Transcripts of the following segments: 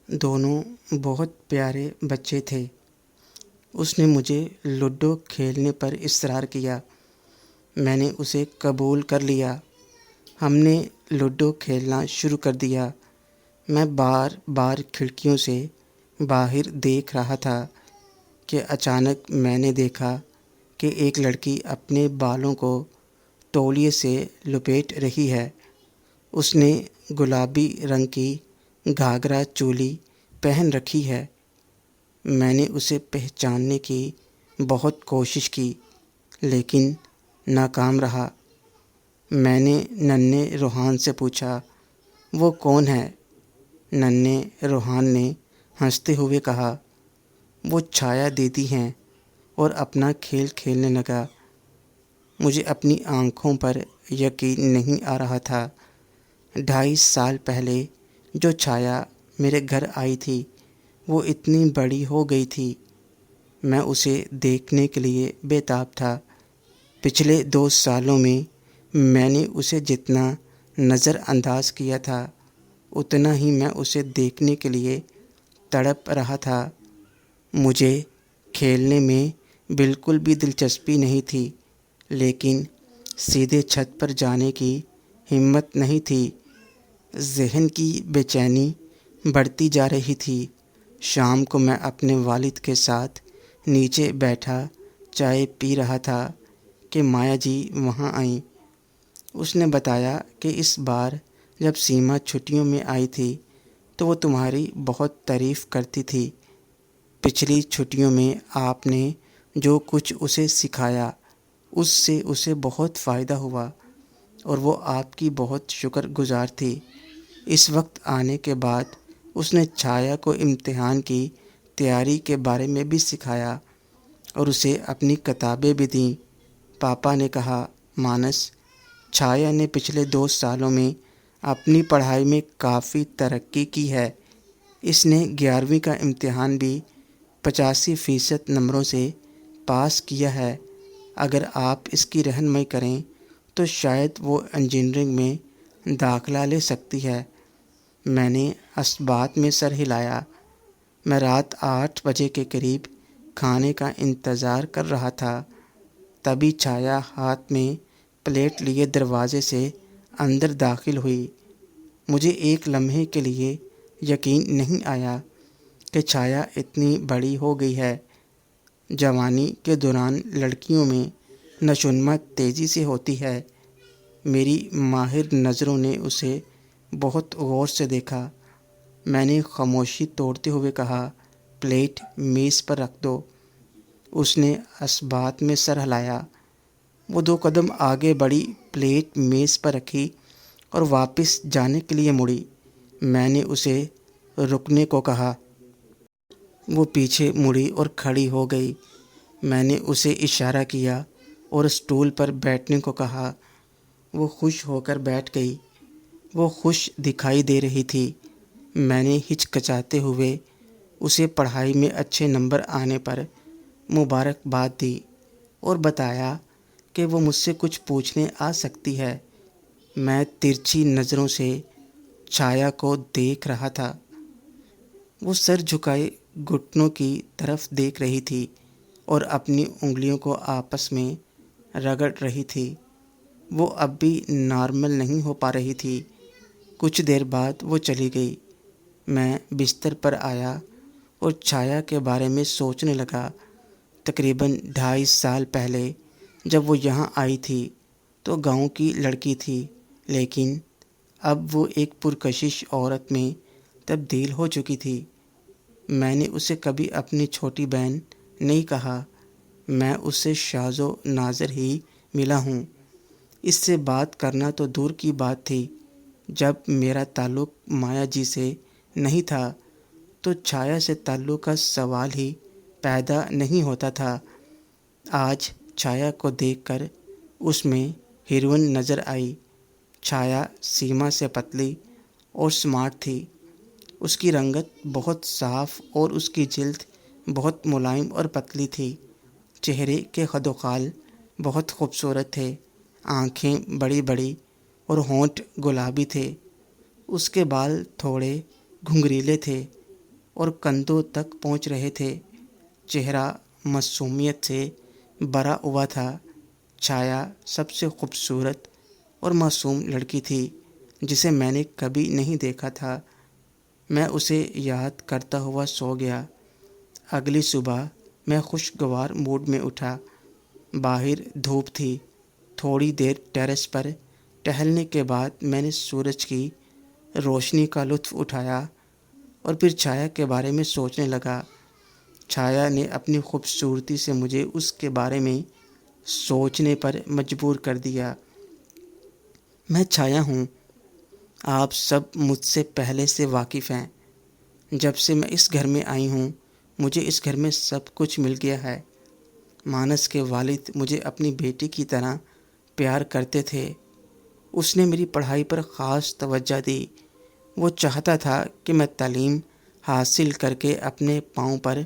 دونوں بہت پیارے بچے تھے۔ اس نے مجھے لوڈو کھیلنے پر اصرار کیا۔ میں نے اسے قبول کر لیا۔ ہم نے لوڈو کھیلنا شروع کر دیا۔ میں بار بار کھڑکیوں سے باہر دیکھ رہا تھا کہ اچانک میں نے دیکھا کہ ایک لڑکی اپنے بالوں کو تولیے سے لپیٹ رہی ہے۔ اس نے گلابی رنگ کی گھاگرا چولی پہن رکھی ہے۔ میں نے اسے پہچاننے کی بہت کوشش کی لیکن ناکام رہا۔ میں نے ننھے روحان سے پوچھا، وہ کون ہے؟ ننھے روحان نے ہنستے ہوئے کہا، وہ چھایا دیدی ہیں، اور اپنا کھیل کھیلنے لگا۔ مجھے اپنی آنکھوں پر یقین نہیں آ رہا تھا۔ 2.5 سال پہلے جو چھایا میرے گھر آئی تھی وہ اتنی بڑی ہو گئی تھی۔ میں اسے دیکھنے کے لیے بے تاب تھا۔ پچھلے 2 سالوں میں میں نے اسے جتنا نظر انداز کیا تھا اتنا ہی میں اسے دیکھنے کے لیے تڑپ رہا تھا۔ مجھے کھیلنے میں بالکل بھی دلچسپی نہیں تھی لیکن سیدھے چھت پر جانے کی ہمت نہیں تھی۔ ذہن کی بے چینی بڑھتی جا رہی تھی۔ شام کو میں اپنے والد کے ساتھ نیچے بیٹھا چائے پی رہا تھا کہ مایا جی وہاں آئیں۔ اس نے بتایا کہ اس بار جب سیما چھٹیوں میں آئی تھی تو وہ تمہاری بہت تعریف کرتی تھی۔ پچھلی چھٹیوں میں آپ نے جو کچھ اسے سکھایا اس سے اسے بہت فائدہ ہوا اور وہ آپ کی بہت شکر گزار تھی۔ اس وقت آنے کے بعد اس نے چھایا کو امتحان کی تیاری کے بارے میں بھی سکھایا اور اسے اپنی کتابیں بھی دیں۔ پاپا نے کہا، مانس، چھایا نے پچھلے 2 سالوں میں اپنی پڑھائی میں کافی ترقی کی ہے۔ اس نے 11ویں کا امتحان بھی 85% نمبروں سے پاس کیا ہے۔ اگر آپ اس کی رہنمائی کریں تو شاید وہ انجینئرنگ میں داخلہ لے سکتی ہے۔ میں نے اثبات میں سر ہلایا۔ میں رات 8 بجے کے قریب کھانے کا انتظار کر رہا تھا۔ تبھی چھایا ہاتھ میں پلیٹ لیے دروازے سے اندر داخل ہوئی۔ مجھے ایک لمحے کے لیے یقین نہیں آیا کہ چھایا اتنی بڑی ہو گئی ہے۔ جوانی کے دوران لڑکیوں میں نشوونما تیزی سے ہوتی ہے۔ میری ماہر نظروں نے اسے بہت غور سے دیکھا۔ میں نے خاموشی توڑتے ہوئے کہا، پلیٹ میز پر رکھ دو۔ اس نے اثبات میں سر ہلایا۔ وہ 2 قدم آگے بڑھی، پلیٹ میز پر رکھی اور واپس جانے کے لیے مڑی۔ میں نے اسے رکنے کو کہا۔ وہ پیچھے مڑی اور کھڑی ہو گئی۔ میں نے اسے اشارہ کیا اور اسٹول پر بیٹھنے کو کہا۔ وہ خوش ہو کر بیٹھ گئی۔ وہ خوش دکھائی دے رہی تھی۔ میں نے ہچکچاتے ہوئے اسے پڑھائی میں اچھے نمبر آنے پر مبارکباد دی اور بتایا کہ وہ مجھ سے کچھ پوچھنے آ سکتی ہے۔ میں ترچھی نظروں سے چھایا کو دیکھ رہا تھا۔ وہ سر جھکائے گھٹنوں کی طرف دیکھ رہی تھی اور اپنی انگلیوں کو آپس میں رگڑ رہی تھی۔ وہ اب بھی نارمل نہیں ہو پا رہی تھی۔ کچھ دیر بعد وہ چلی گئی۔ میں بستر پر آیا اور چھایا کے بارے میں سوچنے لگا۔ تقریباً 2.5 سال پہلے جب وہ یہاں آئی تھی تو گاؤں کی لڑکی تھی لیکن اب وہ ایک پرکشش عورت میں تبدیل ہو چکی تھی۔ میں نے اسے کبھی اپنی چھوٹی بہن نہیں کہا۔ میں اس سے شاذ و نادر ہی ملا ہوں۔ اس سے بات کرنا تو دور کی بات تھی۔ جب میرا تعلق مایا جی سے نہیں تھا تو چھایا سے تعلق کا سوال ہی پیدا نہیں ہوتا تھا۔ آج چھایا کو دیکھ کر اس میں ہیروئن نظر آئی۔ چھایا سیما سے پتلی اور سمارٹ تھی۔ اس کی رنگت بہت صاف اور اس کی جلد بہت ملائم اور پتلی تھی۔ چہرے کے خد و خال بہت خوبصورت تھے۔ آنکھیں بڑی بڑی اور ہونٹ گلابی تھے۔ اس کے بال تھوڑے گھنگریلے تھے اور کندھوں تک پہنچ رہے تھے۔ چہرہ معصومیت سے بھرا ہوا تھا۔ چھایا سب سے خوبصورت اور معصوم لڑکی تھی جسے میں نے کبھی نہیں دیکھا تھا۔ میں اسے یاد کرتا ہوا سو گیا۔ اگلی صبح میں خوشگوار موڈ میں اٹھا۔ باہر دھوپ تھی۔ تھوڑی دیر ٹیرس پر ٹہلنے کے بعد میں نے سورج کی روشنی کا لطف اٹھایا اور پھر چھایا کے بارے میں سوچنے لگا۔ چھایا نے اپنی خوبصورتی سے مجھے اس کے بارے میں سوچنے پر مجبور کر دیا۔ میں چھایا ہوں۔ آپ سب مجھ سے پہلے سے واقف ہیں۔ جب سے میں اس گھر میں آئی ہوں مجھے اس گھر میں سب کچھ مل گیا ہے۔ مانس کے والد مجھے اپنی بیٹی کی طرح پیار کرتے تھے۔ اس نے میری پڑھائی پر خاص توجہ دی۔ وہ چاہتا تھا کہ میں تعلیم حاصل کر کے اپنے پاؤں پر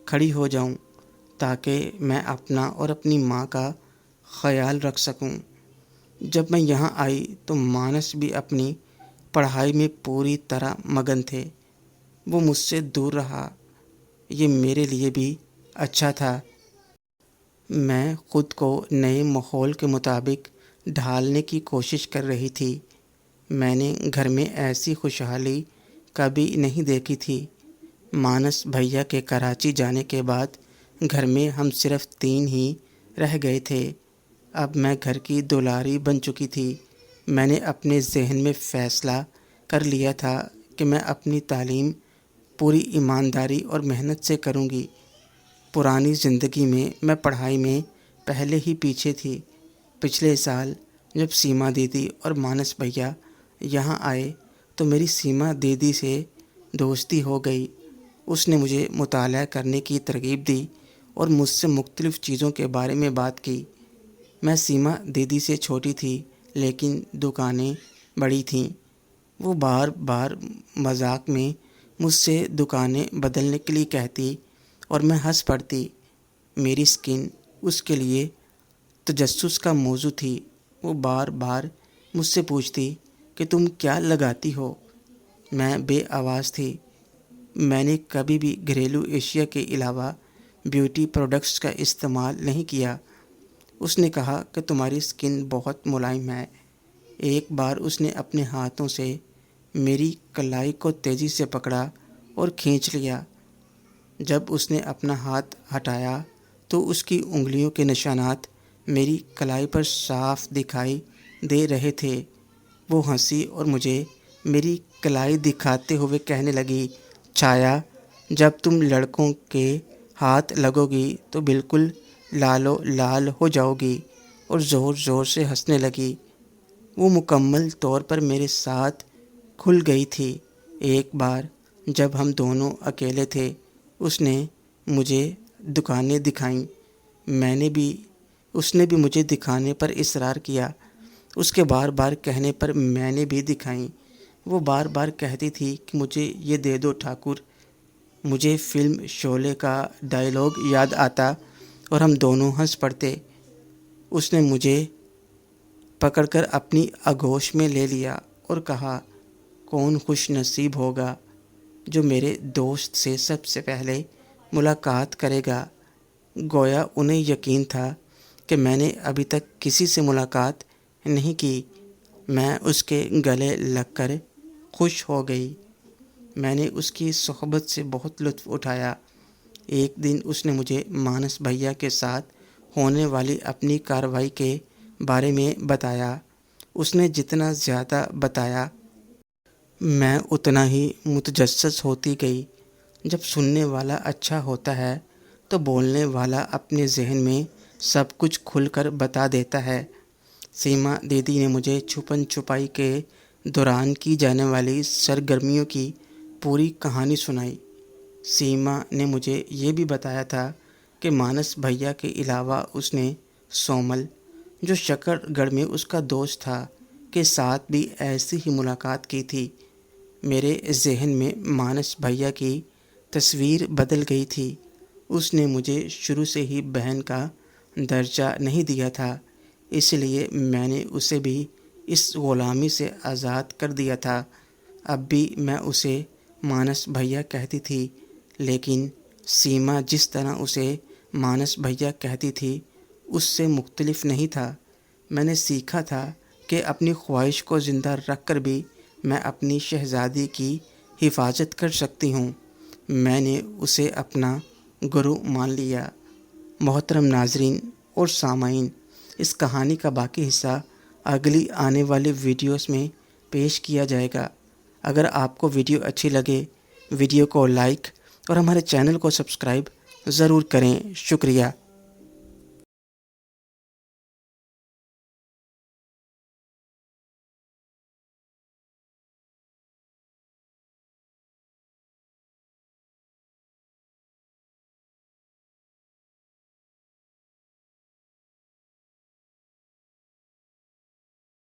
کھڑی ہو جاؤں تاکہ میں اپنا اور اپنی ماں کا خیال رکھ سکوں۔ جب میں یہاں آئی تو مانس بھی اپنی پڑھائی میں پوری طرح مگن تھے۔ وہ مجھ سے دور رہا۔ یہ میرے لیے بھی اچھا تھا۔ میں خود کو نئے ماحول کے مطابق ڈھالنے کی کوشش کر رہی تھی۔ میں نے گھر میں ایسی خوشحالی کبھی نہیں دیکھی تھی۔ مانس بھیا کے کراچی جانے کے بعد گھر میں ہم صرف 3 ہی رہ گئے تھے۔ اب میں گھر کی دلاری بن چکی تھی۔ میں نے اپنے ذہن میں فیصلہ کر لیا تھا کہ میں اپنی تعلیم پوری ایمانداری اور محنت سے کروں گی۔ پرانی زندگی میں پڑھائی میں پہلے ہی پیچھے تھی۔ پچھلے سال جب سیما دیدی اور مانس بھیا یہاں آئے تو میری سیما دیدی سے دوستی ہو گئی۔ اس نے مجھے مطالعہ کرنے کی ترغیب دی اور مجھ سے مختلف چیزوں کے بارے میں بات کی۔ میں سیما دیدی سے چھوٹی تھی لیکن دکانیں بڑی تھیں۔ وہ بار بار مذاق میں مجھ سے دکانیں بدلنے کے لیے کہتی اور میں ہنس پڑتی۔ میری سکن اس کے لیے تجسس کا موضوع تھی۔ وہ بار بار مجھ سے پوچھتی کہ تم کیا لگاتی ہو؟ میں بے آواز تھی۔ میں نے کبھی بھی گھریلو اشیاء کے علاوہ بیوٹی پروڈکٹس کا استعمال نہیں کیا۔ اس نے کہا کہ تمہاری سکن بہت ملائم ہے۔ ایک بار اس نے اپنے ہاتھوں سے میری کلائی کو تیزی سے پکڑا اور کھینچ لیا۔ جب اس نے اپنا ہاتھ ہٹایا تو اس کی انگلیوں کے نشانات میری کلائی پر صاف دکھائی دے رہے تھے۔ وہ ہنسی اور مجھے میری کلائی دکھاتے ہوئے کہنے لگی، چھایا جب تم لڑکوں کے ہاتھ لگو گی تو بالکل لالو لال ہو جاؤ گی، اور زور زور سے ہنسنے لگی۔ وہ مکمل طور پر میرے ساتھ کھل گئی تھی۔ ایک بار جب ہم دونوں اکیلے تھے اس نے مجھے دکانیں دکھائیں۔ اس نے بھی مجھے دکھانے پر اصرار کیا۔ اس کے بار بار کہنے پر میں نے بھی دکھائیں۔ وہ بار بار کہتی تھی کہ مجھے یہ دے دو ٹھاکر۔ مجھے فلم شعلے کا ڈائیلاگ یاد آتا اور ہم دونوں ہنس پڑتے۔ اس نے مجھے پکڑ کر اپنی آغوش میں لے لیا اور کہا، کون خوش نصیب ہوگا جو میرے دوست سے سب سے پہلے ملاقات کرے گا۔ گویا انہیں یقین تھا کہ میں نے ابھی تک کسی سے ملاقات نہیں کی۔ میں اس کے گلے لگ کر خوش ہو گئی۔ میں نے اس کی صحبت سے بہت لطف اٹھایا۔ ایک دن اس نے مجھے مانس بھیا کے ساتھ ہونے والی اپنی کارروائی کے بارے میں بتایا۔ اس نے جتنا زیادہ بتایا میں اتنا ہی متجسس ہوتی گئی۔ جب سننے والا اچھا ہوتا ہے تو بولنے والا اپنے ذہن میں سب کچھ کھل کر بتا دیتا ہے۔ سیما دیدی نے مجھے چھپن چھپائی کے دوران کی جانے والی سرگرمیوں کی پوری کہانی سنائی۔ سیما نے مجھے یہ بھی بتایا تھا کہ مانس بھیا کے علاوہ اس نے سومل، جو شکر گڑھ میں اس کا دوست تھا، کے ساتھ بھی ایسی ہی ملاقات کی تھی۔ میرے ذہن میں مانس بھیا کی تصویر بدل گئی تھی۔ اس نے مجھے شروع سے ہی بہن کا درجہ نہیں دیا تھا، اس لیے میں نے اسے بھی اس غلامی سے آزاد کر دیا تھا۔ اب بھی میں اسے مانس بھیا کہتی تھی، لیکن سیما جس طرح اسے مانس بھیا کہتی تھی اس سے مختلف نہیں تھا۔ میں نے سیکھا تھا کہ اپنی خواہش کو زندہ رکھ کر بھی میں اپنی شہزادی کی حفاظت کر سکتی ہوں۔ میں نے اسے اپنا گرو مان لیا۔ محترم ناظرین اور سامعین، اس کہانی کا باقی حصہ اگلی آنے والی ویڈیوز میں پیش کیا جائے گا۔ اگر آپ کو ویڈیو اچھی لگے، ویڈیو کو لائک اور ہمارے چینل کو سبسکرائب ضرور کریں۔ شکریہ۔